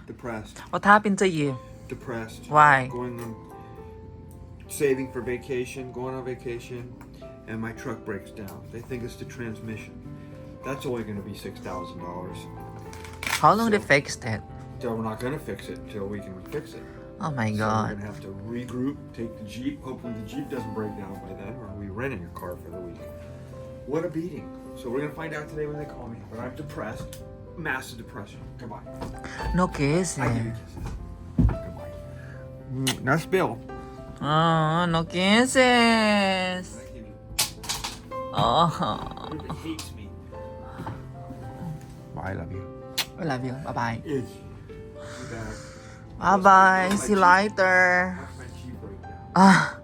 Depressed. What happened to you? Depressed. Why? Saving for vacation, going on vacation, and my truck breaks down. They think it's the transmission. That's only going to be $6,000. How long they fixed it? So we're not going to fix it until we can fix it. Oh my So we're god. going to have to regroup, take the Jeep. Hopefully the Jeep doesn't break down by then, or we renting a car for the week. What a beating. So we're going to find out today when they call me. But I'm depressed. Massive depression. Goodbye. No kisses. I give you kisses. Goodbye. That's Bill. Oh, no kisses. I give you. Oh. Everybody hates me. Bye, I love you. I love you. Bye-bye. You back. Bye-bye. See you later. Watch my Jeep break down. Ah.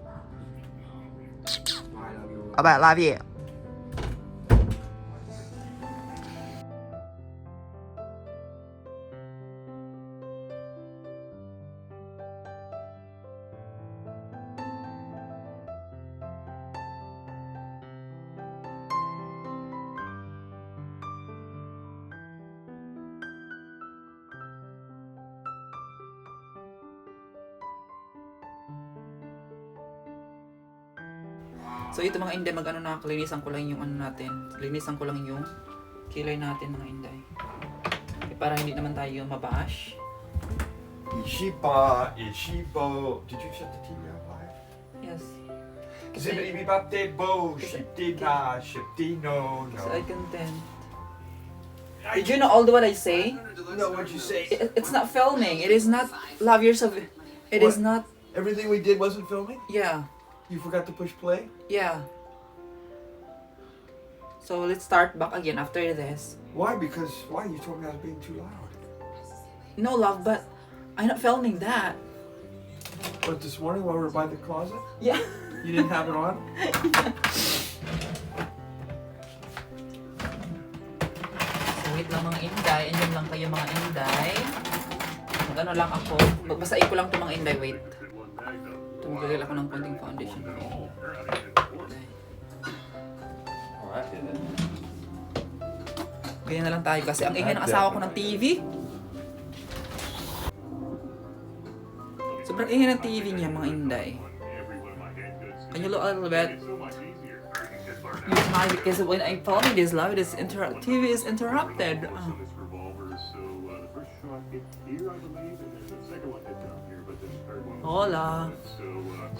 Bye, I love you. Bye-bye. Love you. So ito mga inday, mag-ano na, linisan ko lang yung ano natin. Linisan ko lang yung kilay natin mga inday. Para hindi naman tayo mabash. Ishiba, Ishibo. Did you shut the TV off? Yes. Zippity bee bop de bo, shifty na, shifty no, Kasi no. I content. Did you know all the what I say? No, what'd you say? It's not filming. It is not love yourself. It is What? not. Everything we did wasn't filming? Yeah. You forgot to push play? Yeah. So let's start back again after this. Why? Because, why? You told me I was being too loud. No love, but I'm not filming that. But this morning while we were by the closet, Yeah. you didn't have it on? So wait lang mga inday. Andyan lang kayo mga inday. Mag-ano lang ako. Magbasain ko lang ito mga inday. Wait. Tumagagil ako ng konting foundation. Ganyan na lang tayo kasi ang ingay ng asawa ko ng TV. Sobrang ingay ng TV niya mga inday. Can you look a little bit? You smile because when I film this live, TV is interrupted. Hola.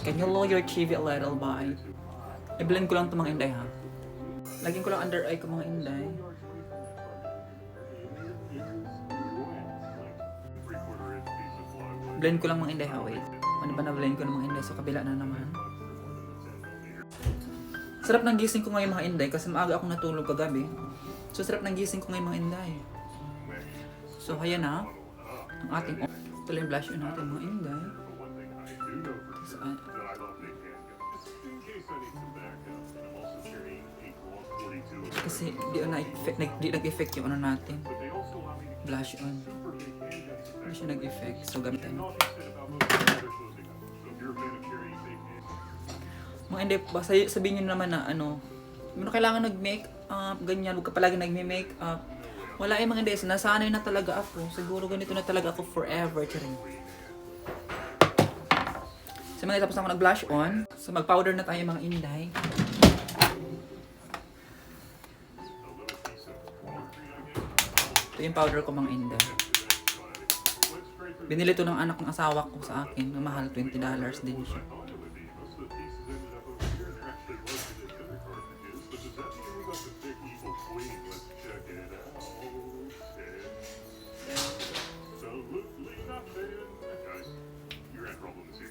Can you lower your TV a little bit? I-blend ko lang ito mga inday ha. Lagyan ko lang under eye ko mga inday. Blend ko lang mga inday ha, wait. Ano ba na-blend ko ng mga inday? So kabila na naman. Sarap ng gising ko ngayon mga inday kasi maaga akong natulog kagabi. So sarap ng gising ko ngayon mga inday. So ayan na. Ang ating ito lang yung blush on natin mga inday. So, kasi di nag-effect yung ano natin. Blush on. Hindi siya nag-effect. So gamitin. Mga hindi, basta sabihin nyo naman na ano, kailangan nag-make up, ganyan, huwag ka palagi nag-make up. Wala yung mga hindi, nasanay na talaga ako. Siguro ganito na talaga ako forever. So mga tapos ako nag-blush on. So mag-powder na tayo mga inday. Ito yung powder ko mga inday. Binili to ng anak ng asawa ko sa akin. Mahal, $20 din siya.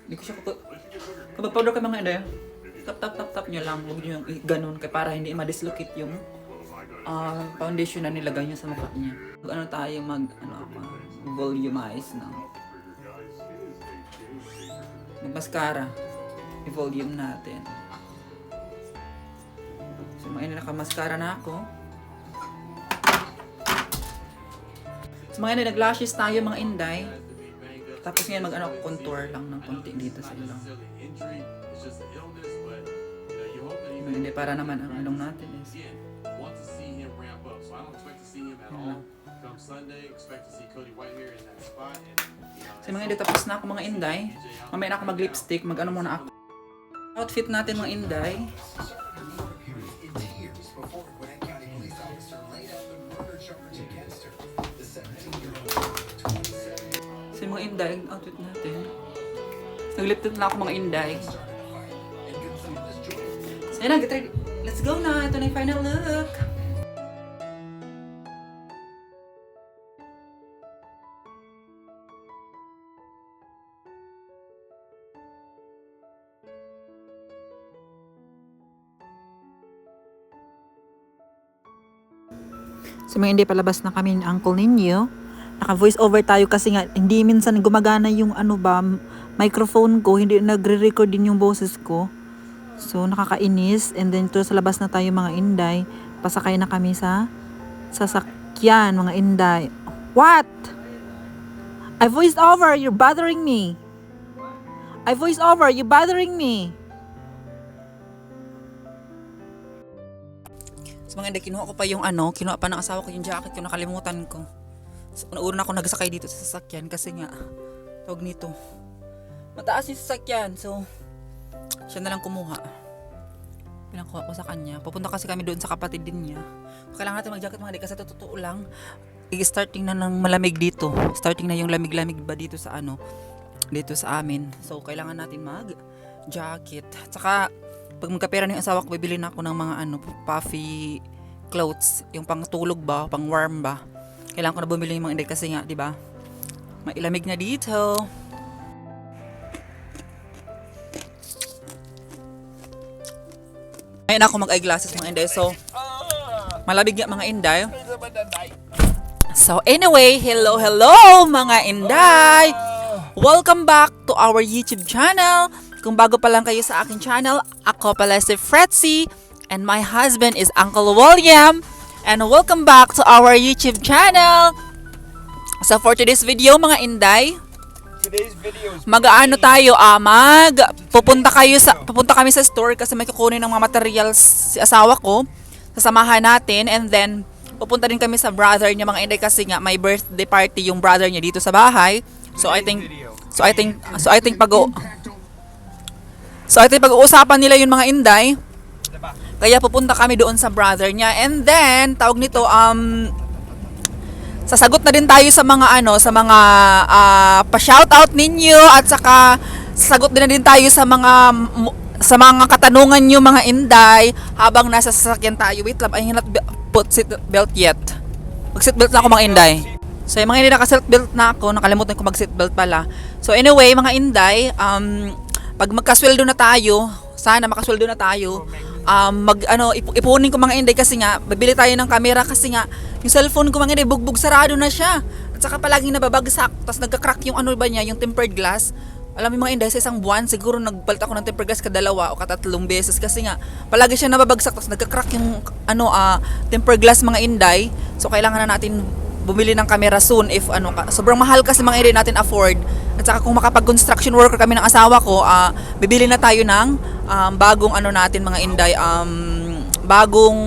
Hindi ko siya kapag powder ka mga inday, tap nyo lang. Huwag nyo yung ganun para hindi ma-dislocate yung foundation na nilagay nyo sa mukha niya. Ano tayo volumize na. Mag-mascara. I-volume natin. So mga inday, naka-mascara na ako. So mga inday, nag-lashes tayo mga inday. Tapos ngayon contour lang ng konti dito sa ilong. Hindi, para naman ang ilong natin is. Yan lang. come Sunday, expect to see Cody White here in that spot. So mga inday, tapos na ako mga inday. Mamaya na ako mag-lipstick, mag-ano muna ako. Outfit natin mga inday. So mga inday, ang outfit natin. Nag-lip-tint na ako mga inday. So yun na, get ready. Let's go na! Ito na yung final look! So mga hindi palabas na kami ni Uncle ninyo. Naka-voice over tayo kasi nga hindi minsan gumagana yung microphone ko. Hindi nagre-record din yung boses ko. So nakakainis. And then ito sa labas na tayo mga inday. Pasakay na kami sa sasakyan mga inday. What? I voiced over. You're bothering me. I voiced over. You're bothering me. So mga inday, kinuha ko pa yung kinuha pa ng asawa ko yung jacket ko, nakalimutan ko. So una ako nagsakay dito sa sasakyan kasi nga, tawag nito, mataas yung sasakyan. So, siya na lang kumuha. Pinakuha ko sa kanya. Pupunta kasi kami doon sa kapatid din niya. Kailangan natin mag-jacket mga inday kasi totoo lang, starting na ng malamig dito. Starting na yung lamig-lamig ba dito sa dito sa amin. So, kailangan natin mag-jacket. Tsaka, pag magkapera na yung asawa ko, bibili na ako ng mga puffy clothes, yung pang tulog ba, pang warm ba. Kailangan ko na bumili yung mga inday kasi nga, di ba? Mailamig na dito. Ngayon ako mag-eyeglasses mga inday. So, malabig nga mga inday. So, anyway, hello mga inday! Welcome back to our YouTube channel. Kung bago pa lang kayo sa aking channel, ako pala si Fretzy and my husband is Uncle William. And welcome back to our YouTube channel. So for today's video mga inday, mag-aano tayo, pupunta kami sa store kasi may kukunin ng mga materials si asawa ko. Sasamahan natin and then pupunta din kami sa brother niya mga inday kasi nga may birthday party yung brother niya dito sa bahay. So I think pag-uusapan nila yung mga inday. Kaya pupunta kami doon sa brother niya. And then, tawag nito, sasagot na din tayo sa mga pa-shoutout ninyo at saka sasagot din tayo sa mga katanungan nyo mga inday habang nasa sasakyan tayo. Wait lang, I not put seatbelt yet. Mag-seatbelt na ako mga inday. So, yung mga inday naka-seatbelt na ako, nakalimutan ko mag-seatbelt pala. So, anyway, mga inday, pag magkasweldo na tayo, sana makasweldo na tayo, ipunin ko mga inday kasi nga, bibili tayo ng camera kasi nga, yung cellphone ko mga inday, bugbog sarado na siya. At saka palaging nababagsak, tapos nagka-crack yung yung tempered glass. Alam mo mga inday, sa isang buwan, siguro nagpalit ako ng tempered glass kadalawa o katatlong beses kasi nga, palagi siya nababagsak, tapos nagka-crack yung tempered glass mga inday. So, kailangan na natin bumili ng camera soon if sobrang mahal kasi mga inday natin afford. At saka kung makapag-construction worker kami ng asawa ko, bibili na tayo ng bagong natin mga inday, bagong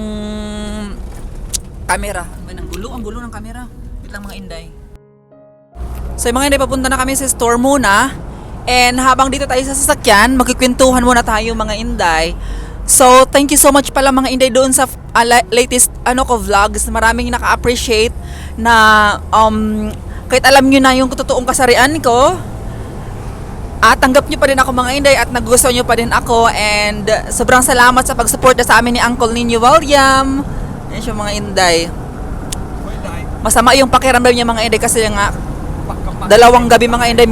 camera. Ang gulo ng camera. Wait lang mga inday. So mga inday, papunta na kami sa store muna. And habang dito tayo sa sasakyan, magkikwentuhan muna tayo mga inday. So thank you so much pala mga inday doon sa latest vlogs. Maraming naka-appreciate na kahit alam nyo na yung totoong kasarian ko, tanggap nyo pa rin ako mga inday at nagustuhan nyo pa rin ako, and sobrang salamat sa pag-support sa amin ni Uncle ninyo William. Yan siya mga inday. Masama yung pakiramdam niya mga inday kasi nga dalawang gabi mga inday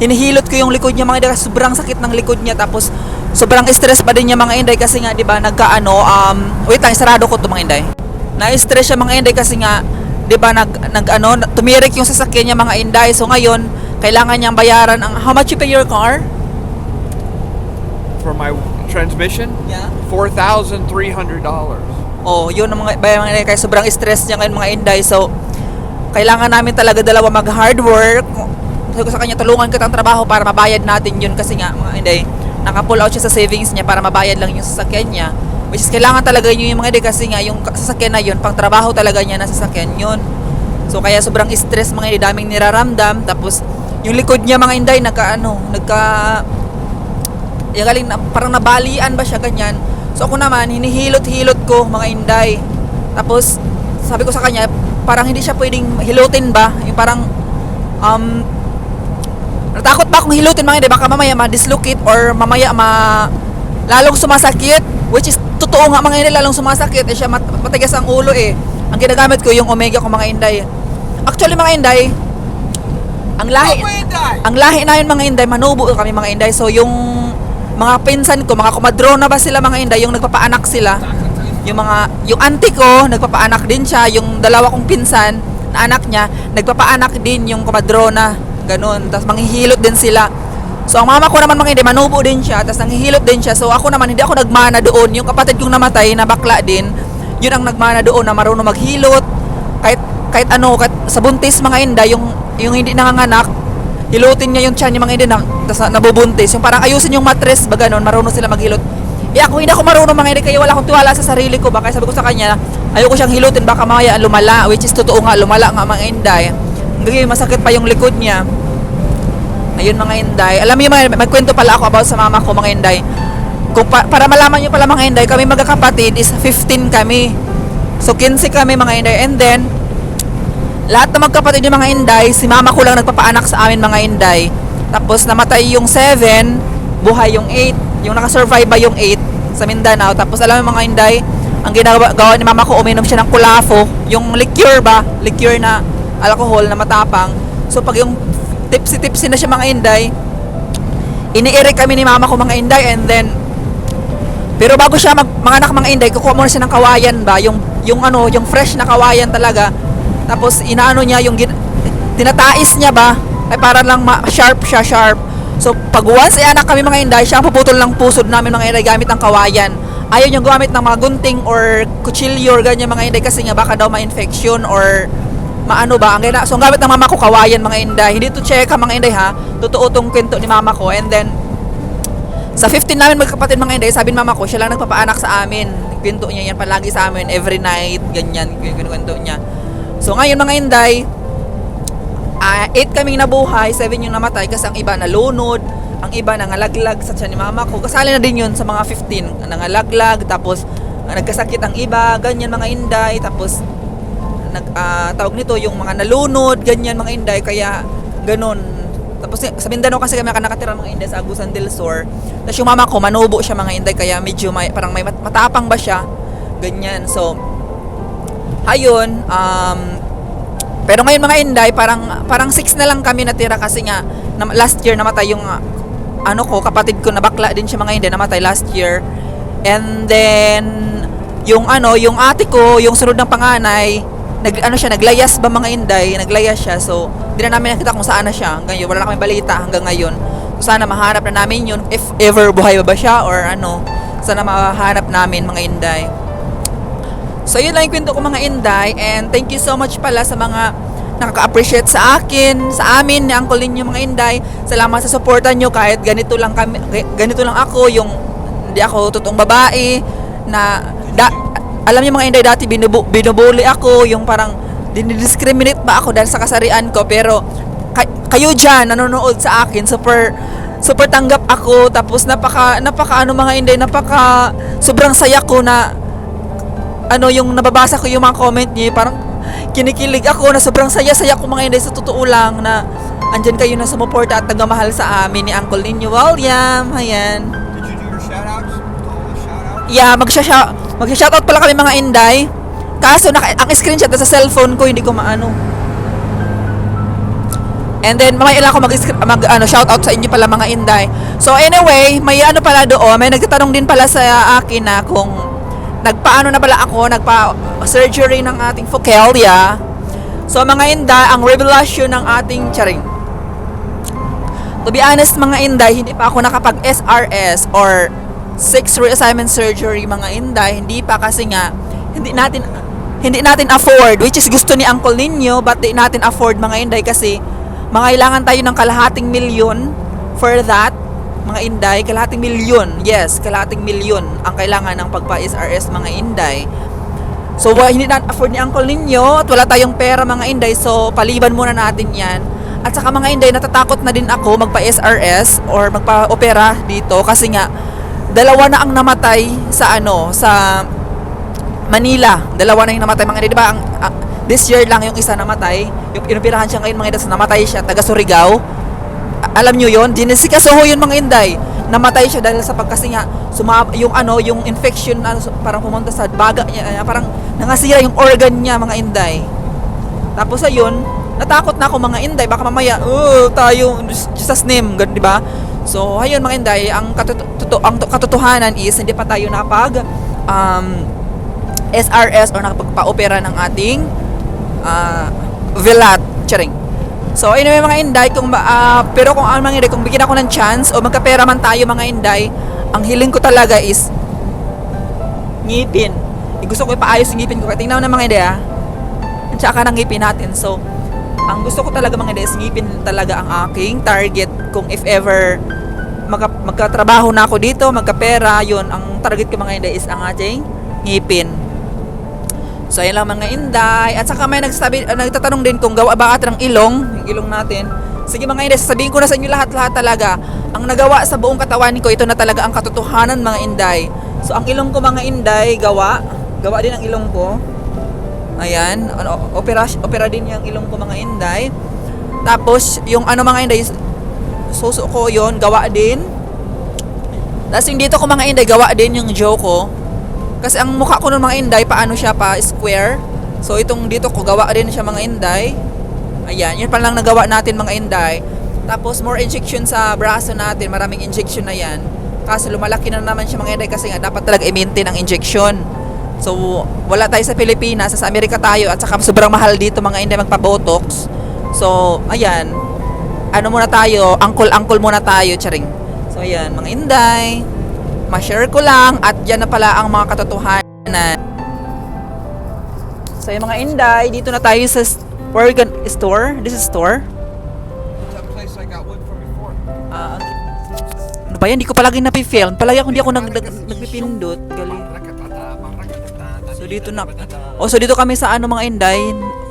hinihilot ko yung likod niya mga inday kasi sobrang sakit ng likod niya, tapos sobrang stress pa din niya mga inday kasi nga di ba wait lang, sarado ko to mga inday. Na-stress siya mga inday kasi nga di ba tumirik yung sasakyan niya mga inday. So ngayon kailangan niyang bayaran how much you pay your car? For my transmission? Yeah. $4,300. Oh, yun ang mga inday, kaya sobrang stress niya ngayon mga inday. So kailangan namin talaga dalawa mag-hard work. Sabi ko sa kanya, tulungan kita ang trabaho para mabayad natin yun kasi nga mga inday, naka-pull out siya sa savings niya para mabayad lang yung sasakyan niya. Which is kailangan talaga nyo yung mga inday kasi nga yung sasakyan na yun, pang trabaho talaga niya na sasakyan yun. So kaya sobrang stress mga inday, daming niraramdam. Tapos yung likod niya mga inday, yung galing na, parang nabalian ba siya ganyan. So ako naman, hinihilot-hilot ko mga inday. Tapos sabi ko sa kanya, parang hindi siya pwedeng hilutin ba? Yung parang natakot ba akong hilutin mga inday, baka mamaya ma-dislocate or mamaya lalong sumasakit, which is totoo nga mga inday, lalong sumasakit siya, matigas ang ulo Ang ginagamit ko yung Omega ko mga inday. Actually mga inday, ang lahi na yun mga inday, manubo kami mga inday. So yung mga pinsan ko, mga kumadrona ba sila mga inday, yung nagpapaanak sila. Yung auntie ko, nagpapaanak din siya. Yung dalawa kong pinsan na anak niya, nagpapaanak din yung kumadrona. Ganun. Tapos manghihilot din sila. So ang mama ko naman mga inday, manubo din siya. Tapos nanghihilot din siya. So ako naman, hindi ako nagmana doon. Yung kapatid kong namatay, na bakla din, yun ang nagmana doon na marunong maghilot. Kahit sa buntis mga inday, yung hindi nanganganak, hilutin niya yung tiyan yung mga inday tapos nabubuntis. Yung parang ayusin yung mattress, ba ganun, marunong sila maghilot. Ako hindi ako marunong mga inday, kaya wala akong tiwala sa sarili ko. Baka sabi ko sa kanya, ayoko siyang hilutin, baka mamaya lumala. Which is totoo nga, lumala nga mga inday. Hanggang masakit pa yung likod niya. Ayun mga inday. Alam niyo magkwento pala ako about sa mama ko mga inday. Kung para malaman niyo pala mga inday, kami magkakapatid is 15 kami. So 15 kami mga inday. And then lahat ng magkapatid yung mga inday, si mama ko lang nagpapaanak sa amin mga inday. Tapos namatay yung 7, buhay yung 8. Yung nakasurvive ba yung 8 sa Mindanao. Tapos alam mo mga inday, ang ginagawa ni mama ko, uminom siya ng kulafo, yung liqueur na alcohol na matapang. So pag yung tipsy na siya mga inday, iniirik kami ni mama ko mga inday. And then pero bago siya manganak mga inday, kukuha muna siya ng kawayan ba, yung fresh na kawayan talaga. Tapos inaano niya yung tinatais niya ba, ay para lang sharp siya, sharp. So pag once anak kami mga inday, siya ang puputol ng pusod namin mga inday gamit ng kawayan. Ayaw niyang gumamit ng mga gunting or kutsilyo or ganyan mga inday, kasi nga baka daw ma-infection or maano ba. So ang gamit ng mama ko kawayan mga inday. Hindi to check mga inday ha, totoo tong kwento ni mama ko. And then sa 15 namin magkapatid mga inday, sabi ni mama ko, siya lang nagpapaanak sa amin. Kwento niya yan palagi sa amin, every night, ganyan, kwento niya. So ngayon mga inday, 8 kaming nabuhay, 7 yung namatay kasi ang iba nalunod, ang iba nangalaglag sa tiyan ni mama ko. Kasali na din yun sa mga 15, nangalaglag, tapos nagkasakit ang iba, ganyan mga inday. Tapos tawag nito yung mga nalunod, ganyan mga inday, kaya ganun. Tapos sa Mindanao kasi kami nakatira mga inday sa Agusan del Sur. Tapos yung mama ko manubo siya mga inday, kaya medyo parang may matapang ba siya, ganyan. So ayun, pero ngayon mga inday, parang 6 na lang kami natira kasi nga last year namatay yung kapatid ko na bakla din siya mga inday, namatay last year. And then yung ate ko, yung sunod ng panganay, naglayas ba mga inday, naglayas siya. So hindi na namin nakita kung saan na siya hanggang ngayon, wala na kami balita hanggang ngayon. So sana mahanap na namin yun, if ever buhay ba siya or sana mahanap namin mga inday. So yun lang yung kwento ko mga inday, and thank you so much pala sa mga nakaka-appreciate sa amin ni Uncle ninyo mga inday. Salamat sa suporta nyo kahit ganito lang ako, yung hindi ako totoong babae na alam niyo mga inday, dati binubuli ako, yung parang dinidiscriminate ba ako dahil sa kasarian ko. Pero kayo dyan nanonood sa akin, super tanggap ako. Tapos napaka mga inday, sobrang saya ko na yung nababasa ko yung mga comment niyo, parang kinikilig ako na sobrang saya-saya ko mga inday, sa totoo lang na andyan kayo na sumuporta at nagmamahal sa amin ni Uncle ninyo William. Ayan. Did you do your shoutouts? Shoutouts? Yeah, magsha-shoutout pala kami mga inday. Kaso ang screenshot sa cellphone ko, hindi ko maano. And then mamaya lang ako shoutout sa inyo pala mga inday. So anyway, may pala doon, may nagtatanong din pala sa akin na kung nagpaano na pala ako, nagpa-surgery ng ating focallia. So mga inday, ang revelasyon ng ating charing. To be honest mga inday, hindi pa ako nakapag-SRS or 6 reassignment surgery mga inday. Hindi pa kasi nga hindi natin afford, which is gusto ni Uncle ninyo, but di natin afford mga inday kasi mangailangan tayo ng $250,000 for that. mga inday, kalahating milyon. Yes, kalahating milyon ang kailangan ng pagpa-SRS mga inday. So, hindi na afford ni uncle ninyo at wala tayong pera mga inday. So, paliban muna natin yan. At saka mga inday, natatakot na din ako magpa-SRS or magpa-opera dito kasi nga, dalawa na ang namatay sa Manila. Dalawa na yung namatay mga inday. Diba, this year lang yung isa namatay. Yung inoperahan siya ngayon mga inday, namatay siya, taga Surigao. Alam nyo yun, Jessica Soho yun mga inday. Namatay siya dahil sa pagkasi nga yung infection parang pumunta sa baga niya, parang nangasira yung organ niya mga inday. Tapos ayun, natakot na ako mga inday, baka mamaya tayo Jesus name, di ba? So ayun mga inday, ang katotohanan is hindi pa tayo napag SRS or nakapagpa-opera ng ating velat, charing. So, anyway mga inday, pero kung mga inday, kung bigyan ako ng chance o magkapera man tayo mga inday, ang hiling ko talaga is ngipin. Gusto ko ipaayos yung ngipin ko. Tingnan mo na mga inday At saka ng ngipin natin. So, ang gusto ko talaga mga inday is ngipin talaga ang aking target. Kung if ever magkatrabaho na ako dito, magkapera, yun, ang target ko mga inday is ang ating ngipin. So, ayun lang mga inday. At saka may nagtatanong din kung gawa ba atin ng yung ilong natin. Sige mga inday, sasabihin ko na sa inyo lahat-lahat talaga. Ang nagawa sa buong katawan ko, ito na talaga ang katotohanan mga inday. So, ang ilong ko mga inday, gawa din ang ilong ko. Ayan, opera din yung ilong ko mga inday. Tapos, yung mga inday, suso ko yon gawa din. Tapos yung dito ko mga inday, gawa din yung jaw ko. Kasi ang mukha ko ng mga inday, paano siya pa square. So itong dito ko, gawa rin siya mga inday. Ayan, yun pa lang nagawa natin mga inday. Tapos more injection sa braso natin, maraming injection na yan. Kasi lumalaki na naman siya mga inday kasi nga dapat talaga i-maintain ang injection. So wala tayo sa Pilipinas, sa Amerika tayo at saka sobrang mahal dito mga inday magpa-botox. So ayan, muna tayo, angkol muna tayo, charing. So ayan mga inday, ma-share ko lang at dyan na pala ang mga katotohanan. So yung mga inday, dito na tayo sa organ store. This is store. That place I got wood from before. Ano ba yan? Hindi ko palagi napifilm. Palagi ako hindi ako nagpipindot. Galing. So dito na. So dito kami sa mga inday.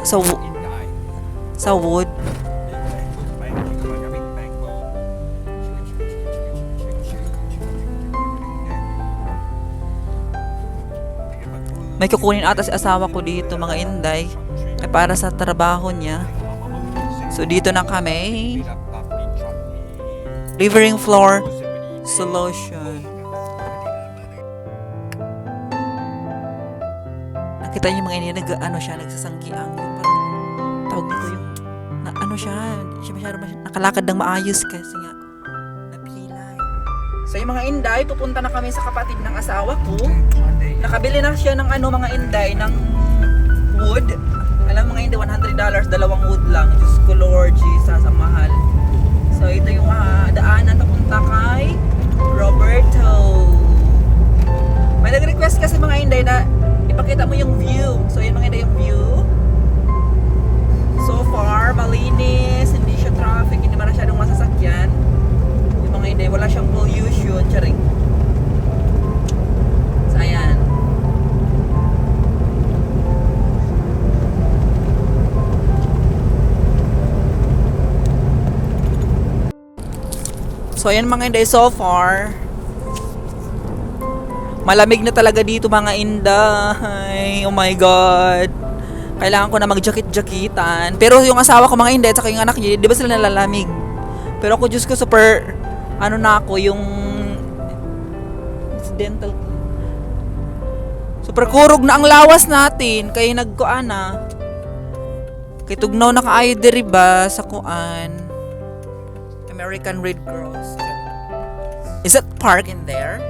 Sa wood. May kukunin ata si asawa ko dito mga inday para sa trabaho niya. So dito na kami. Living floor solution. Nakita niyo mga inday, nagsasangkiang yung parang tawag nito yung siya masyado nakalakad ng maayos kasi nga napilay. So yung mga inday, pupunta na kami sa kapatid ng asawa ko. Nakabili na siya ng mga inday ng wood. Alam mga inday, $100, dalawang wood lang. Diyos ko Lord Jesus, ang mahal. So ito yung daanan papunta kay Roberto. May nag-request kasi mga inday na ipakita mo yung view. So yun mga inday yung view. So far, malinis, hindi siya traffic, hindi masyadong masasakyan. Yung mga inday, wala siyang pollution, charing. So ayan. So ayan mga inday, so far malamig na talaga dito mga inday. Oh my god, kailangan ko na mag-jacket-jacketan. Pero yung asawa ko mga inday at saka yung anak niya, di ba sila nalalamig? Pero ako, Diyos ko, super na ako, yung dental, super kurog na ang lawas natin kaya kay tugnaw na kaayo diri ba sa American Red Cross. Is that park in there?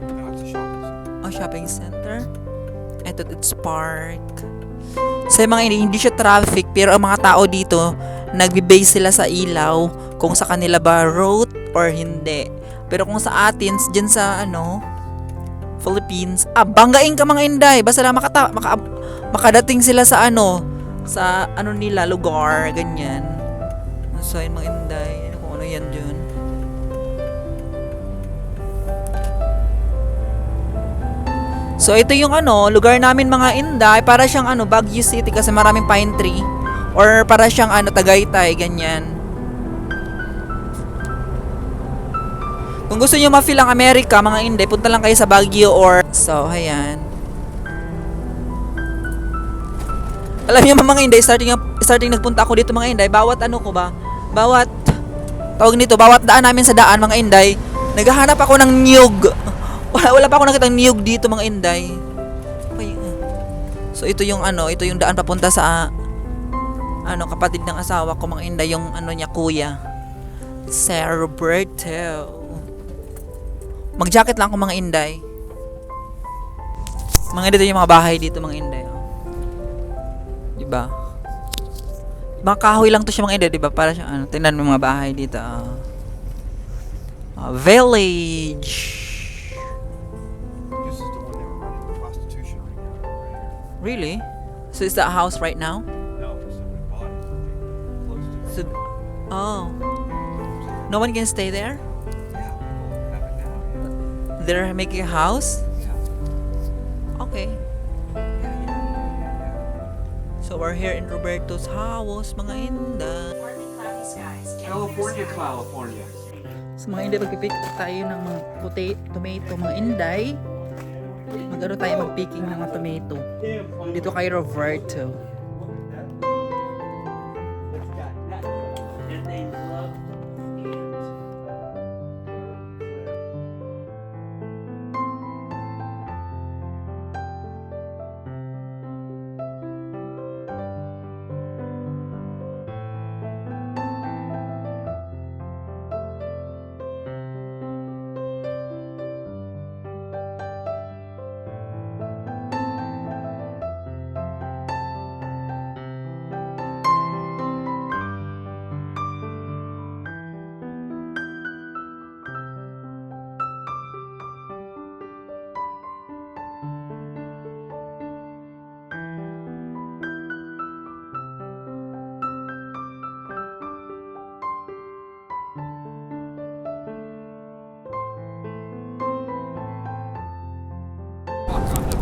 No, it's a shopping center. Oh, shopping center? I thought it's park. Sa mga hindi siya traffic, pero ang mga tao dito, nagbe-base sila sa ilaw kung sa kanila ba road or hindi. Pero kung sa atin, dyan sa Philippines, banggain ka mga inday, basta lang makadating sila sa nila lugar, ganyan. So, yung mga inday, kung ano yan dyan. So ito yung lugar namin mga Inday, para siyang Baguio City kasi maraming pine tree, or para siyang Tagaytay, ganyan. Kung gusto niyo ma-feel ang Amerika mga Inday, punta lang kayo sa Baguio or so ayan. Alam niyo mga Inday, starting nagpunta ako dito mga Inday, bawat bawat daan namin sa daan mga Inday, naghahanap ako ng niyog. Wala pa ako nakitang niyog dito mga Inday. Okay. So ito yung daan papunta sa kapatid ng asawa ko mga Inday, yung niya kuya. Sir Roberto. Mag-jacket lang ako mga Inday. Mga dito yung mga bahay dito mga Inday. Diba? Mga kahoy lang to siya mga Inday, diba? Para siya tingnan mo mga bahay dito. Village. Really? So is that a house right now? No, so we bought it. Close to it. Oh. No one can stay there? Yeah, people have it now. Yeah. They're making a house? Yeah. Okay. So we're here in Roberto's house, mga Inday. California. So mga Inday, magpipick tayo ng mga tomato, mga Inday. Mag-picking ng mga tomato. Dito kay Roberto.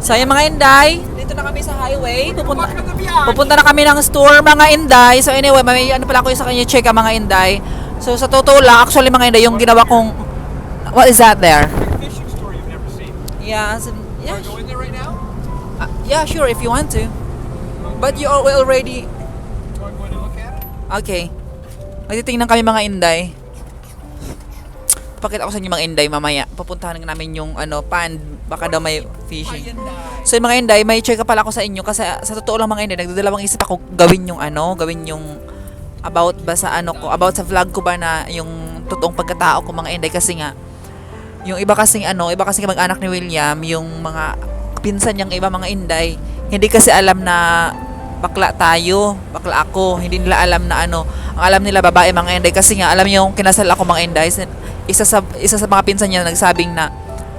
So yung mga Inday, dito na kami sa highway. Pupunta na kami ng store mga Inday. So anyway, may pala ako sa kanya check ang mga Inday. So sa totoo lang, actually mga Inday, yung ginawa kong, what is that there? Fishing store you've never seen. Yeah, yeah. Wanna go in there right now? Yeah, sure, if you want to. But you already... Want to look at it? Okay. Magtitingnan kami mga Inday. Pakita ko sa inyo mga Inday mamaya. Pupuntahan namin yung pond. Baka daw may fishing. So yung mga Inday, may check pala ako sa inyo. Kasi sa totoo lang mga Inday, nagdadalawang isip ako gawin yung about ba sa about sa vlog ko ba na yung totoong pagkatao ko mga Inday. Kasi nga, yung iba kasing mag-anak ni William, yung mga pinsan niyang iba mga Inday, hindi kasi alam na bakla ako, hindi nila alam na ang alam nila babae mga Inday, kasi nga alam niyo yung kinasal ako mga Inday, isa sa mga pinsan niya nagsabing na,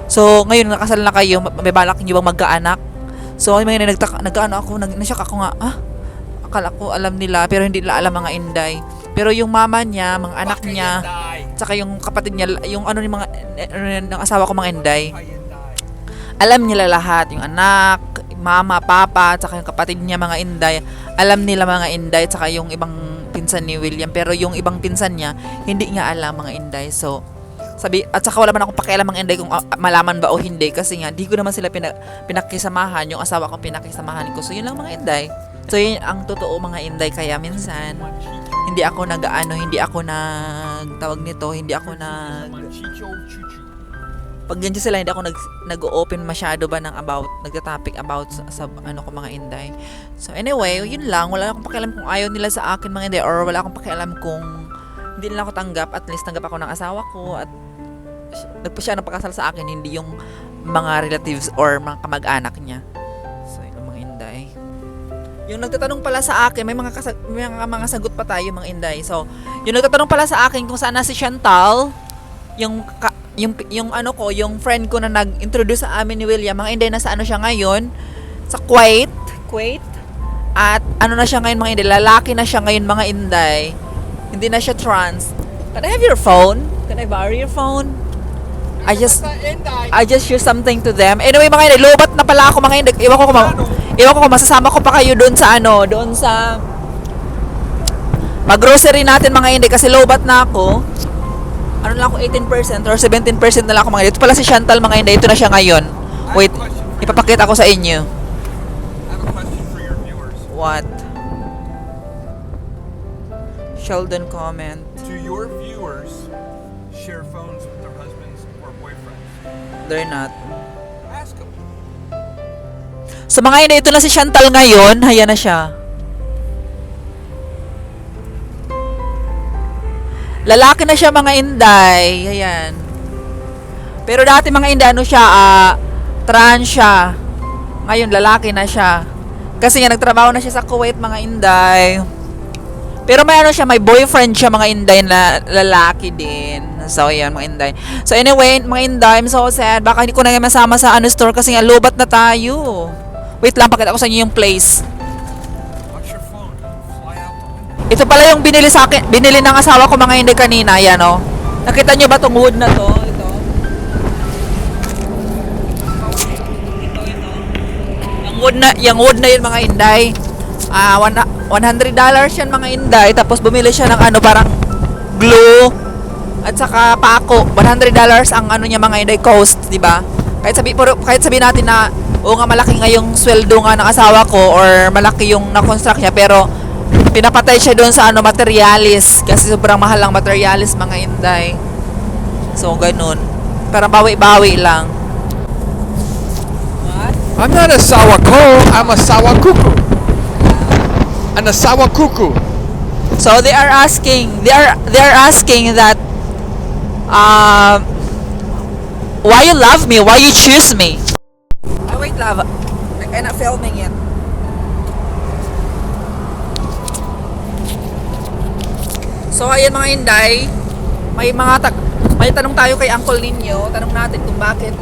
so ngayon nakasal na kayo, may balak niyo bang magkaanak? So may nagkaano ako, nashock ako nga, akala ko alam nila pero hindi nila alam mga Inday. Pero yung mama niya, mga anak niya, tsaka yung kapatid niya, yung ni mga ng asawa ko mga Inday, alam nila lahat, yung anak, mama, papa, tsaka yung kapatid niya mga Inday, alam nila mga Inday, tsaka yung ibang pinsan ni William, pero yung ibang pinsan niya, hindi nga alam mga Inday. So, at saka wala man akong pakialam mga Inday kung malaman ba o hindi, kasi nga, di ko naman sila pinakisamahan, yung asawa ko pinakisamahan ko. So, yun lang mga Inday. So, yun ang totoo mga Inday, kaya minsan, hindi ako pag ganyan sila, hindi ako nag-open masyado ba ng nagta-topic about sa ko mga Inday. So anyway, yun lang. Wala akong pakialam kung ayaw nila sa akin mga Inday, or wala akong pakialam kung hindi nila ako tanggap. At least tanggap ako ng asawa ko at siya nagpakasal sa akin, hindi yung mga relatives or mga kamag-anak niya. So yun mga Inday. Yung nagtatanong pala sa akin, may mga sagot pa tayo mga Inday. So yung nagtatanong pala sa akin kung saan na si Chantal, yung friend ko na nag-introduce sa amin ni William, mga Inday, nasa siya ngayon? Sa Kuwait. At na siya ngayon mga Inday? Lalaki na siya ngayon mga Inday. Hindi na siya trans. Can I have your phone? Can I borrow your phone? I just share something to them. Anyway, mga inday, lobat na pala ako mga inday. Iwan ko kung masasama ko pa kayo doon sa mag-grocery natin mga inday kasi lobat na ako. Ano lang ako, 18% or 17% na lang ako mga inday. Ito pala si Chantal mga inday. Ito na siya ngayon. Wait, ipapakita ko sa inyo. I have a question for your viewers. What? Sheldon comment. Do your viewers share phones with their husbands or boyfriends? They're not. Ask them. So mga inday, ito na si Chantal ngayon. Haya na siya. Lalaki na siya mga inday. Ayan. Pero dati mga inday, ano siya, trans siya. Ngayon, lalaki na siya. Kasi nga, nagtrabaho na siya sa Kuwait mga inday. Pero may ano siya, may boyfriend siya mga inday na lalaki din. So, ayan mga inday. So, anyway, mga inday, I'm so sad. Baka hindi ko na nga masama sa store kasi nga, lobat na tayo. Wait lang, pakita ko sa inyo yung place. Watch your phone. Fly out the window. Ito pala yung binili sa akin, binili ng asawa ko mga inday kanina. Ayan o. Nakita nyo ba itong wood na to? Ito. Yung wood na yun mga inday. $100 yan mga inday. Tapos bumili siya ng ano parang glue at saka pako. $100 ang ano niya mga inday cost, di ba? Kahit sabi natin na o nga malaki nga yung sweldo nga ng asawa ko or malaki yung na-construct niya pero pinapatay siya doon sa ano materialis kasi sobrang mahal ang materialis mga inday. So ganun. Parang bawi-bawi lang. I'm not a sawako. I'm a sawakuku. An asawakuku. So they are asking that why you love me? Why you choose me? Oh, wait, love. I'm not filming it. So ayan mga inday, may tanong tayo kay Uncle Ninyo. Tanong natin kung bakit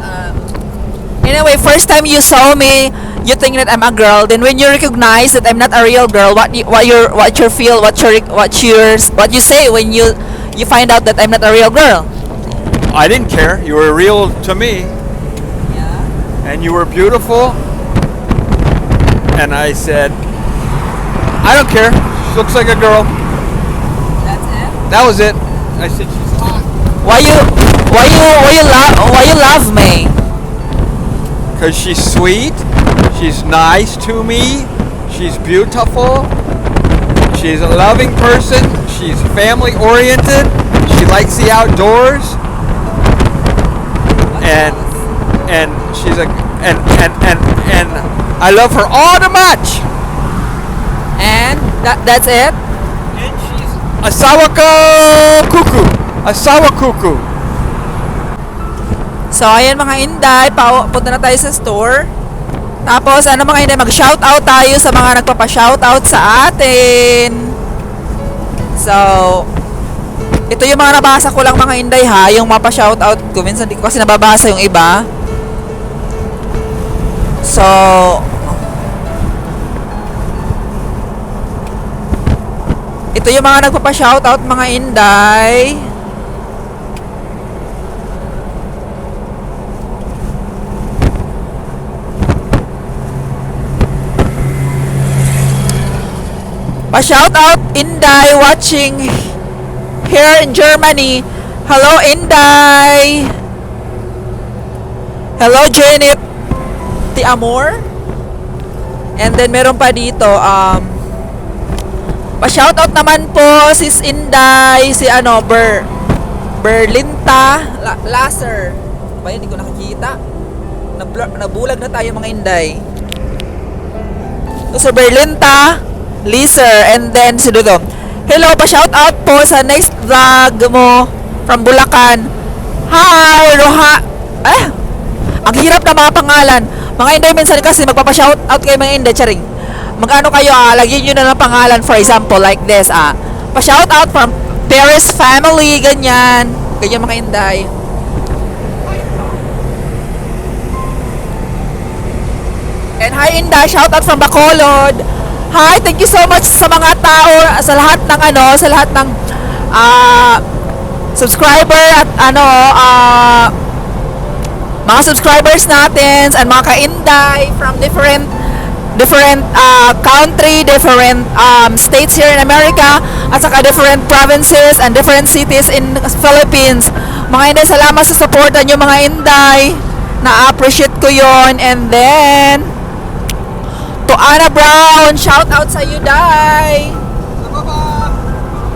anyway, first time you saw me, you think that I'm a girl. Then when you recognize that I'm not a real girl, what you feel, what you say when you find out that I'm not a real girl? I didn't care. You were real to me, Yeah. and you were beautiful. And I said, I don't care. She looks like a girl. That's it. That was it. I said she's hot. Why you love me? Because she's sweet. She's nice to me. She's beautiful. She's a loving person. She's family oriented. She likes the outdoors. And she's and I love her all too much. And that's it. And she's a sawako kuku. A sawakuku. So ayan mga inday, punta na tayo sa store. Tapos ano mga inday, mag-shoutout tayo sa mga nagpapa-shoutout sa atin. So ito yung mga nabasa ko lang mga inday ha, yung mapa-shoutout ko. Minsan di ko kasi nababasa yung iba. So ito yung mga nagpapa-shoutout mga inday. Pa-shoutout Inday watching here in Germany. Hello Inday. Hello Janet Ti Amor. And then meron pa dito pa-shoutout naman po sis Inday, si ano Berlinta Laser. Ba hindi ko nakikita. Nabulag na tayo mga Inday. So Berlinta Liser, and then si Dodo. Hello, pa-shoutout po sa next vlog mo from Bulacan. Hi, Roha. Ang hirap na mga pangalan. Mga Inday, minsan kasi magpapa-shoutout kayo mga Inday, charing. Mag-ano kayo, lagyan nyo na ng pangalan, for example, like this, pa-shoutout from Paris family, ganyan. Ganyan mga Inday. And hi Inday, shoutout from Bacolod. Hi, thank you so much sa mga tao, sa lahat ng sa lahat ng subscriber at mga subscribers natin and mga ka-Inday from different country, different states here in America, at saka different provinces and different cities in Philippines. Mga Inday, salamat sa support nyo mga Inday. Na-appreciate ko yon. And then, to Anna Brown, shout out sa you, Day.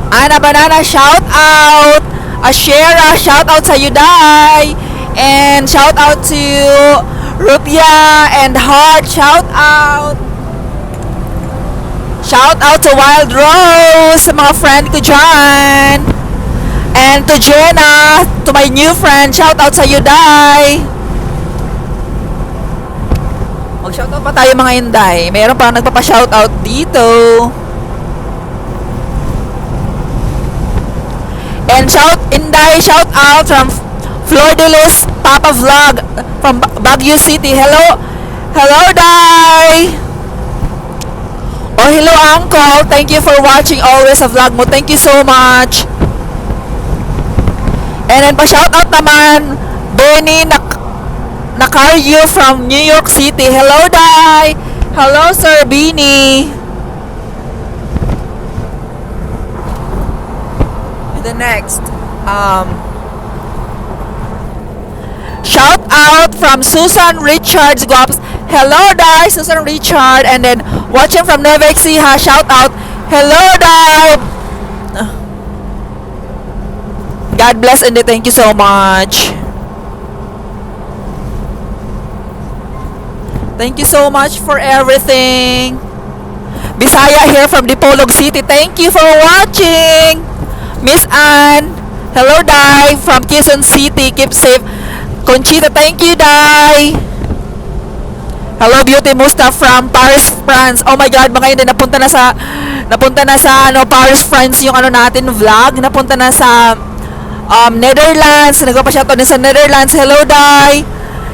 Anna Banana, shout out. Ashera, shout out sa you, Day. And shout out to Rupia and Heart, shout out. Shout out to Wild Rose, sa mga friend ko dyan. And to Jenna, to my new friend, shout out sa you, Day. Mag-shout out pa tayo mga Inday. Mayroon pa nagpapa-shout out dito. And Inday, shout out from Flordelis Papa Vlog from Baguio City. Hello, Day. Oh, hello, Uncle. Thank you for watching always sa vlog mo. Thank you so much. And then pa-shout out naman, Benny Nacaryo from New York City. Hello, Day. Hello, Sir Benny. And the next, shout out from Susan Richards Guaps. Hello, Day, Susan Richard. And then watching from Nueva Ecija, shout out. Hello, Day. God bless and thank you so much. Thank you so much for everything. Bisaya here from Dipolog City. Thank you for watching. Miss Ann. Hello, Day, from Quezon City. Keep safe. Conchita, thank you, Day. Hello, Beauty Musta from Paris, France. Oh my God, mga Inday, napunta na sa Paris, France yung natin vlog. Napunta na sa Netherlands. Nagpapa-shoutout din sa Netherlands. Hello, Day.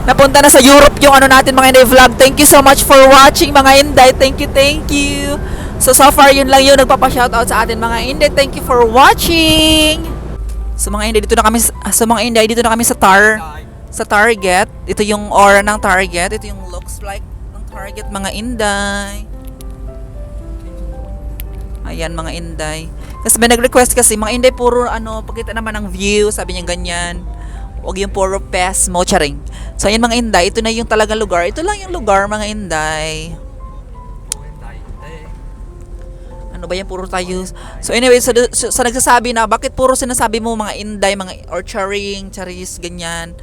Napunta na sa Europe yung natin mga Inday vlog. Thank you so much for watching mga Inday. Thank you. So far yun lang yung nagpapa-shoutout sa atin mga Inday. Thank you for watching. So mga Inday, dito na kami sa Target. Ito yung aura ng Target. Ito yung looks like ng Target mga Inday. Ayan mga Inday. Kasi may nag-request kasi mga Inday puro pakita naman ng view, sabi niya ganyan. Huwag yung puro pes mo, charing. So ayan mga Inday, ito na yung talagang lugar. Ito lang yung lugar mga Inday. Ano ba yan, puro tayo. So anyway, sa nagsasabi na bakit puro sinasabi mo mga Inday, mga or charis, ganyan.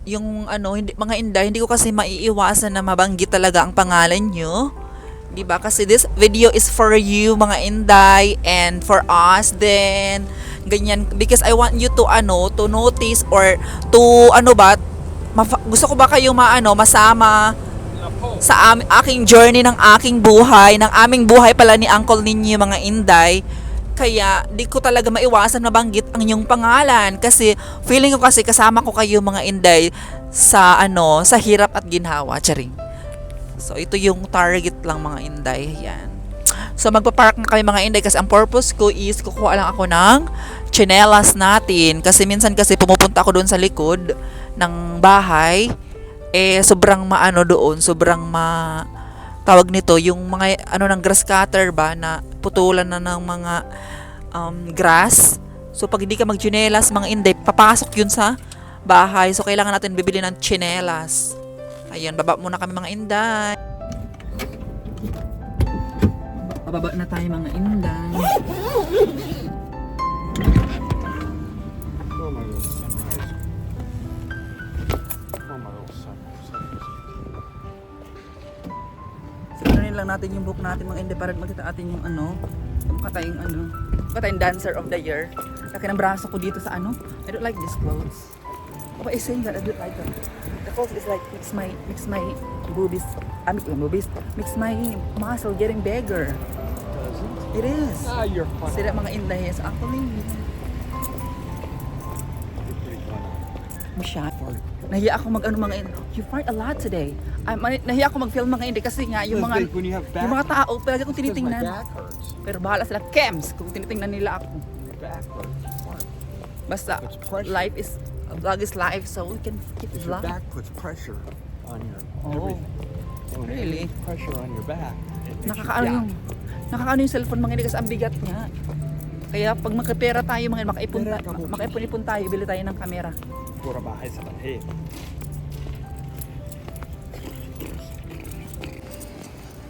Yung mga Inday, hindi ko kasi maiiwasan na mabanggit talaga ang pangalan nyo. Diba? Kasi this video is for you mga Inday and for us then ganyan, because I want you to notice or to gusto ko ba kayong masama sa aking journey ng aking buhay, ng aming buhay pala ni Uncle ninyo mga Inday. Kaya di ko talaga maiwasan mabanggit ang inyong pangalan kasi feeling ko kasi kasama ko kayo mga Inday sa sa hirap at ginhawa, charing. So ito yung target lang mga Inday, yan. So magpa-park na kami mga Inday kasi ang purpose ko is kukuha lang ako ng tsinelas natin kasi minsan kasi pumupunta ako doon sa likod ng bahay sobrang doon, sobrang tawag nito yung mga ng grass cutter ba na putulan na ng mga grass. So pag hindi ka magtsinelas mga Inday, papasok yun sa bahay. So kailangan natin bibili ng tsinelas. Ayan, baba muna kami mga Inday. Pababa na tayo mga Inday. Sinanin lang natin yung book natin mga Inday para makita natin yung katayong dancer of the year. Laki ng braso ko dito sa I don't like these clothes. What is saying that I don't like them? The clothes is like makes my boobies, makes my muscle getting bigger. It is. You're funny. Sila mga Inday yes, actually. Masyado. Nahiya ako mga Inday. You fart a lot today. Nahiya ako mag-film mga Inday kasi nga yung mga tao palagi kong tinitingnan. Pero bahala sila Kems kung tinitingnan nila ako. Basta life is A vlog is life, so we can keep Your vlog. back puts pressure on your Oh, everything. When really? there's pressure on your back. It makes you Nakakaano yung cellphone mga hindi kasi ang bigat nga. Kaya pag magkapera tayo mga makaipon-ipon tayo, bili tayo ng kamera. pura bahay sa tahi.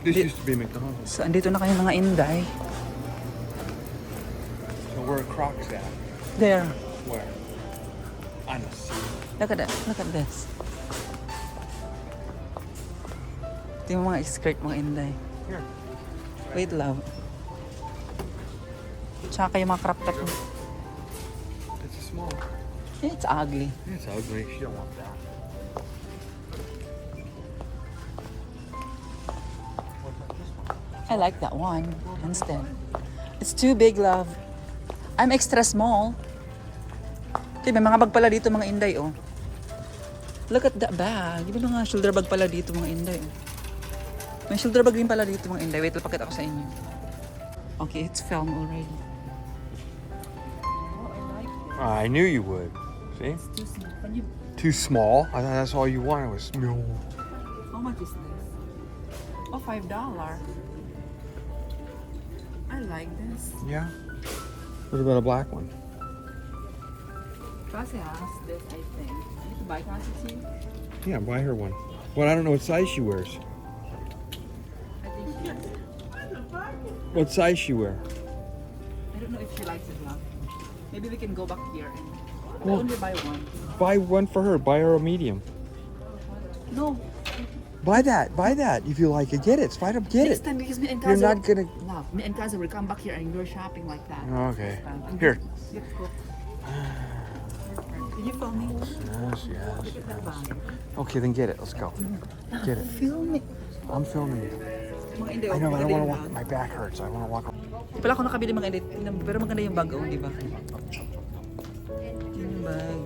This used to be McDonald's. So, andito na kayo mga Inday. So where are Crocs at? There. Where? On the sea. Look at that. Look at this. Ito yung mga skirt mga Inday. Here. Wait, love. Tsaka yung mga crop top. It's a small. It's ugly. It's ugly. She don't want that. What about this one? I like that one instead. It's too big, love. I'm extra small. Okay, may mga bag pala dito mga Inday, oh. Look at that bag. May mga shoulder bag pala dito mga Inday, oh. May shoulder bag din pala dito mga Inday. Wait, pakita ko sa inyo. Okay, it's film already. Oh, I like it. I knew you would. See? It's too small. Can you... Too small? I thought that's all you wanted was small. How much is this? Oh, $5. I like this. Yeah. What about a black one? Kasi has this, I think. I need to buy Kasi too. Yeah, buy her one. Well, I don't know what size she wears. I think she has. What size she wear? I don't know if she likes it, love. Maybe we can go back here and Well- only buy one. Buy one for her. Buy her a medium. No, Buy that. Buy that. If you like it, get it. Fight up, get next it. time because me and You're Kaza, not gonna. love, me and Kaza will come back here and we're shopping like that. Okay. And Here. Get cook. Can you film me? Yes, yes. Look at that bag. Okay, then get it. Let's go. Get it. Film me. I'm filming you. Mga hindi, I know. I don't want to walk. walk. My back hurts. I want to walk. Di pala ako nakabili mga edit, pero maganda yung bag, oh, di ba? Yung bag.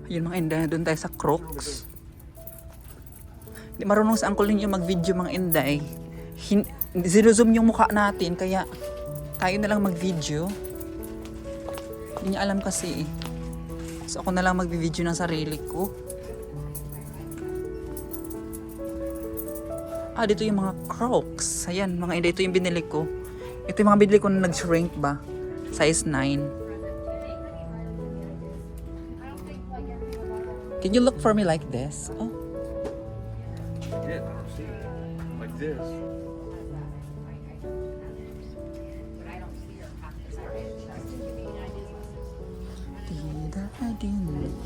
Ayun mga inday, doon tayo sa Crocs. Di marunong sa uncle ninyo mag-video mga inday. Zero-zoom yung mukha natin, kaya tayo na lang mag-video. Hindi niya alam kasi eh. So ako na lang mag-video ng sarili ko. Ah, dito yung mga Crocs. Ayan, mga inday, ito yung binili ko. Ito yung mga binili ko na nag-shrink ba? Size 9. Can you look for me like this? Oh, Yeah, see, like this.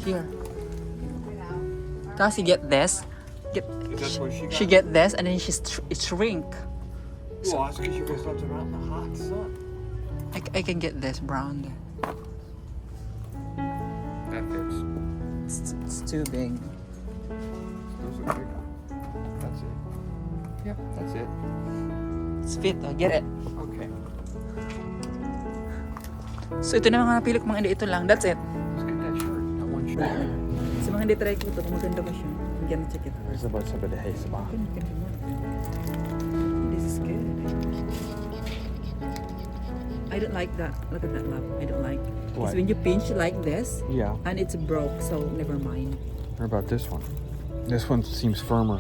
here. Kasi get this. That's what she got. She get this and then she shrink. Well, that's because you guys left them out in the hot sun. I can get this brown. That fits. It's too big. Those are big. That's it. Yep, that's it. It's fit. Oh, get it. Okay. So ito na mga napili ko mga hindi, ito lang. That's it. Let's get that shirt. That one shirt. Sa mga hindi try ko ito, kung maganda ba siya. I'm gonna check it. There's about somebody hey sabah. This is good. I don't like that. Look at that, love. I don't like. What? Because when you pinch like this, Yeah. and it's broke, so never mind. What about this one? This one seems firmer.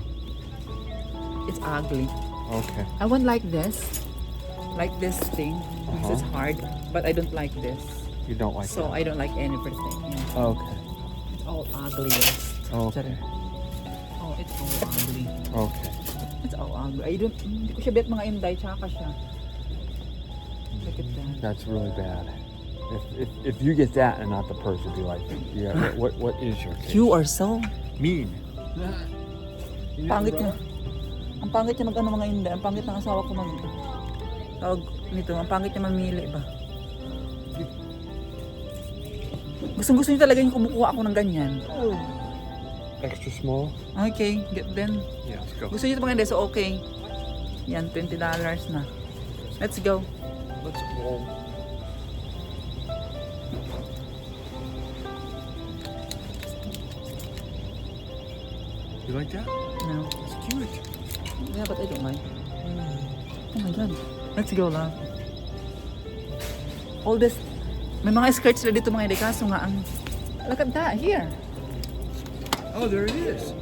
It's ugly. Okay. I want like this thing. Because it's hard, but I don't like this. You don't like So that? I don't like anything. Yeah. Okay. It's all ugly. Okay. Oh, it's all ugly. Okay. It's all ugly. Hindi ko siya bet mga inday, tsaka siya. Look at that. That's really bad. If you get that and not the purse, it'd be like, yeah. What is your taste? You are so mean. pangit niya. Ang pangit niya mag-ano mga inday. Ang pangit ng asawa ko tawag nito. Ang pangit niya mamili ba? Gusto niya talaga yung kumukuha ako ng ganyan. Extra small. Okay, get them. Yeah, let's go. Gusto niyo ito mga inday, so okay. Yan, $20 na. Let's go. Let's go. You like that? No. It's cute. Yeah, but I don't like. Oh my god. Let's go, love. all this, may mga skirts sila dito mga inday, kaso nga ang, look at that, here. Oh, there it is.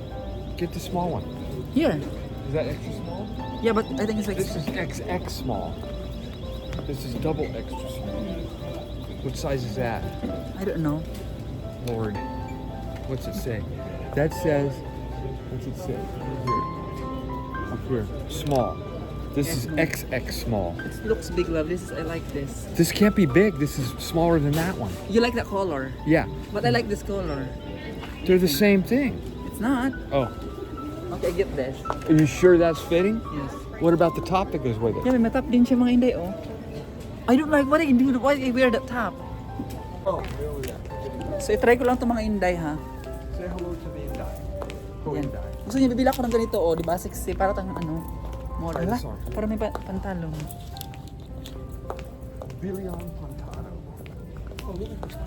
Get the small one. Here. Is that extra small? Yeah, but I think it's like, This is XX small. This is double extra small. What size is that? I don't know. Lord. What's it say? That says, what's it say? Here. Up here. Small. This is XX small. It looks big, love. I like this. This can't be big. This is smaller than that one. You like that color, Yeah. but I like this color. They're the same thing. It's not. Oh. Okay, I get this. Are you sure that's fitting? Yes. What about the top that goes with it? Yeah, may matap din siya mga inday, oh. I don't like, what I do, why I wear that top? Oh, really? Yeah. So, i-try ko lang itong mga inday, ha? Say hello to the Indai. Go Yan. Indai. Gusto niyo, bibila ko ng ganito, oh, di ba? Sexy, para tang ano, model. Try Hala, this on. para may pantalon. Billion Pantano. Oh, look at this.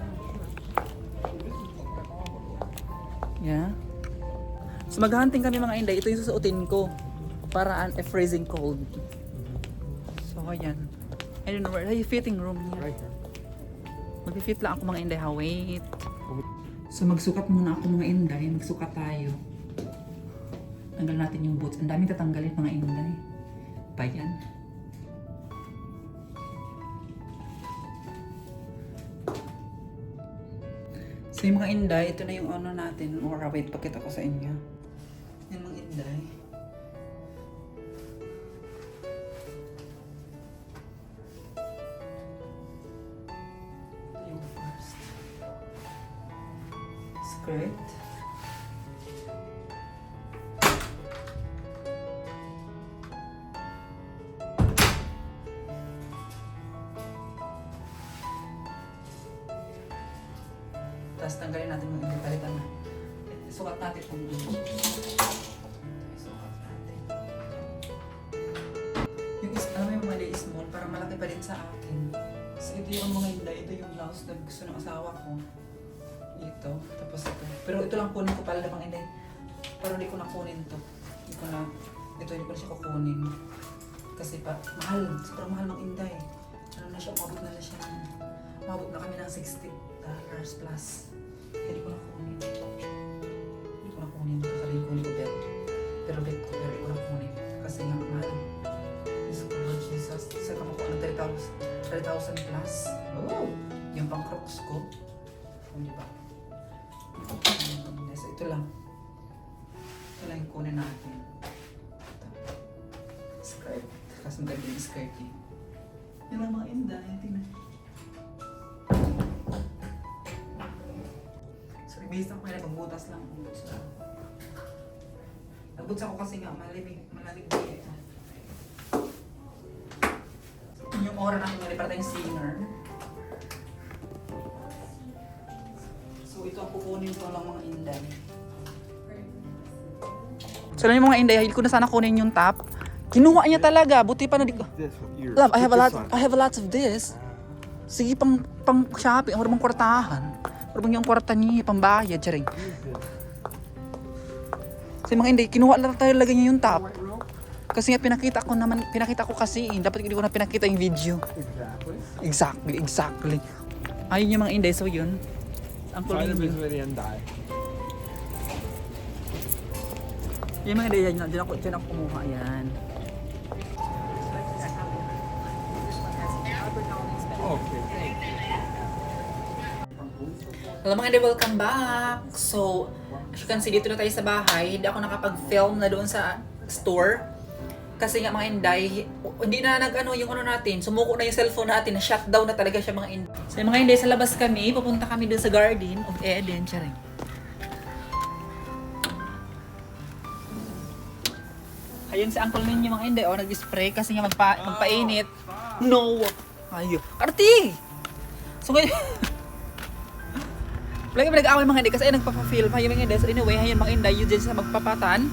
Yeah. So, maghahunting kami mga inday. Ito yung susuotin ko. Para if freezing cold. So, ayan. I don't know where, ay, fitting room niya. Right here. Mag-fit lang ako mga inday, ha? Wait. So magsukat muna ako mga inday. Magsukat tayo. Tanggal natin yung boots. Ang daming tatanggalin mga inday. Pa yan. So yung mga inday, ito na yung ano natin. Or wait, pakita ko sa inyo. Yan mga inday. Skirt. Tapos tanggalin natin yung hindi palitan na. Sukat natin kung sukat natin. Yung alam mo yung mga day small, parang malaki pa rin sa akin. So ito yung mga inday, ito yung blouse na gusto ng asawa ko. Ito, tapos ito. Pero ito lang kunin ko pala namang inday. Pero hindi ko na kunin to. Hindi ko na siya kukunin. Kasi pa, mahal. Sobrang mahal ng inday. Ano na siya, umabot na siya. Umabot na kami ng $60 plus. Hindi ko na kunin. Hindi ko na kunin. Kasariin ko, hindi ko bet. Pero bet ko, pero hindi ko na kunin. Kasi nga mahal. Diyos ko, Lord Jesus. Saan ka makuha ng 30,000 plus? Oh! Yung pang crocs ko. Hindi ba? So ito lang. Ito lang yung kunin natin. Ito. Skirt. Kasi maganda yung skirt eh. Yan ang mga inday. Tingnan. So ibigis ako nila pagbutas lang. Nagbutas ako kasi nga malamig dito. Yung oras natin nila para tayong singer. So ito ang kukunin ko lang mga inday. So lang yung mga inday, ko na sana kunin yung top. Kinuha niya talaga, buti pa na di ko. Love, I have a lot of this. Sige pang shopping, or bang kwartahan. Or bang yung kwarta niya, pambayad, charing. So yung mga inday, kinuha lang talaga niya yung top. Kasi nga pinakita ko kasi, dapat hindi ko na pinakita yung video. Exactly. Ayun yung mga inday, so yun. Ang kulit niyo. Yung mga inday, dyan ako kumuha, yan. Hello mga inday, welcome back! So, as you can see, dito na tayo sa bahay. Hindi ako nakapag-film na doon sa store. Kasi nga mga inday, hindi na yung natin, sumuko na yung cellphone natin, na-shutdown na talaga siya mga inday. So yung mga inday, sa labas kami, pupunta kami doon sa Garden of Eden, charing. Ayun si uncle ninyo mga inday, nag-spray kasi nga magpainit. No! Ayun. Karti! So ngayon, lagi ba nag-away mga inday kasi ay nagpapa-film. Ayun mga inday, so anyway, ayun mga inday, yun dyan sa magpapatan.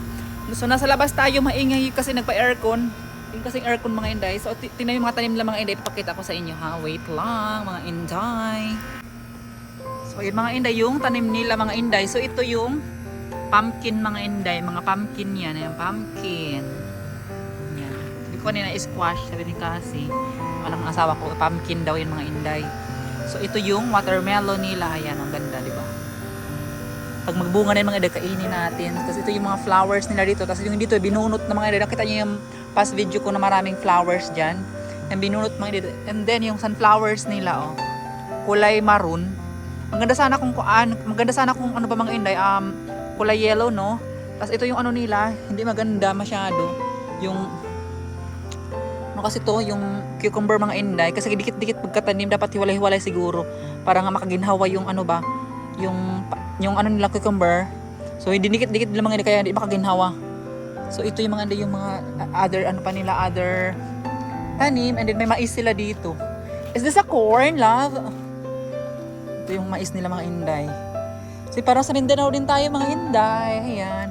So nasa labas tayo maingay kasi nagpa-aircon. Yung kasing aircon mga inday. So tingnan yung mga tanim lang mga inday. Papakita ko sa inyo ha. Wait lang mga inday. So yun mga inday yung tanim nila mga inday. So ito yung pumpkin mga inday. Mga pumpkin yan. Ayan pumpkin. Yan. Hindi ko ko kanina is squash, sabi ni Cassie. Walang asawa ko, pumpkin daw yung mga inday. So ito yung watermelon nila. Ayan, ang ganda, di ba? Pag magbunga na yung mga inday, kainin natin. Kasi ito yung mga flowers nila dito. Tapos yung dito, binunot na mga inday. Nakita niyo yung past video ko na maraming flowers dyan. Yung binunot mga inday. And then yung sunflowers nila, oh, kulay maroon. Maganda sana kung ano pa mga inday, kulay yellow, no? Tapos ito yung ano nila, hindi maganda masyado. Yung ano kasi to, yung cucumber mga inday, kasi dikit-dikit pagkatanim dapat hiwalay-hiwalay siguro para nga makaginhawa yung ano ba, yung ano nila cucumber. So hindi dikit-dikit nila mga inday kaya hindi makaginhawa. So ito yung mga inday, yung mga other tanim, and then may mais sila dito. Is this a corn, love? Ito yung mais nila mga inday. So parang sa Mindanao din tayo mga inday. Ayan.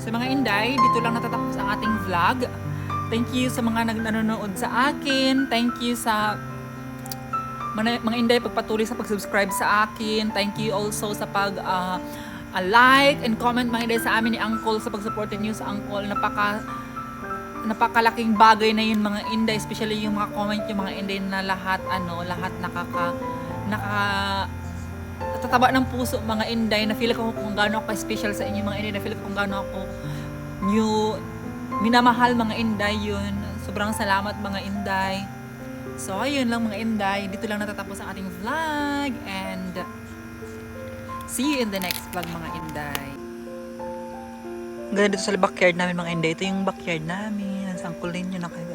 So mga inday, dito lang natatapos ang ating vlog. Thank you sa mga nanonood sa akin. Thank you sa mga inday pagpatuloy sa pag-subscribe sa akin. Thank you also sa like and comment mga inday sa amin ni Uncle, sa pag-support niyo sa Uncle. Napakalaking bagay na yun mga inday, especially yung mga comment yung mga inday na lahat tataba ng puso mga inday, na feel ko kung gaano ako special sa inyo mga inday, na feel ko kung gaano ako minamahal mga inday yun. Sobrang salamat mga inday. So ayun lang mga inday, dito lang natatapos ang ating vlog, and see you in the next vlog mga inday. Ganda dito sa backyard namin mga inday. Ito yung backyard namin. Ang sangkul ninyo na kayo.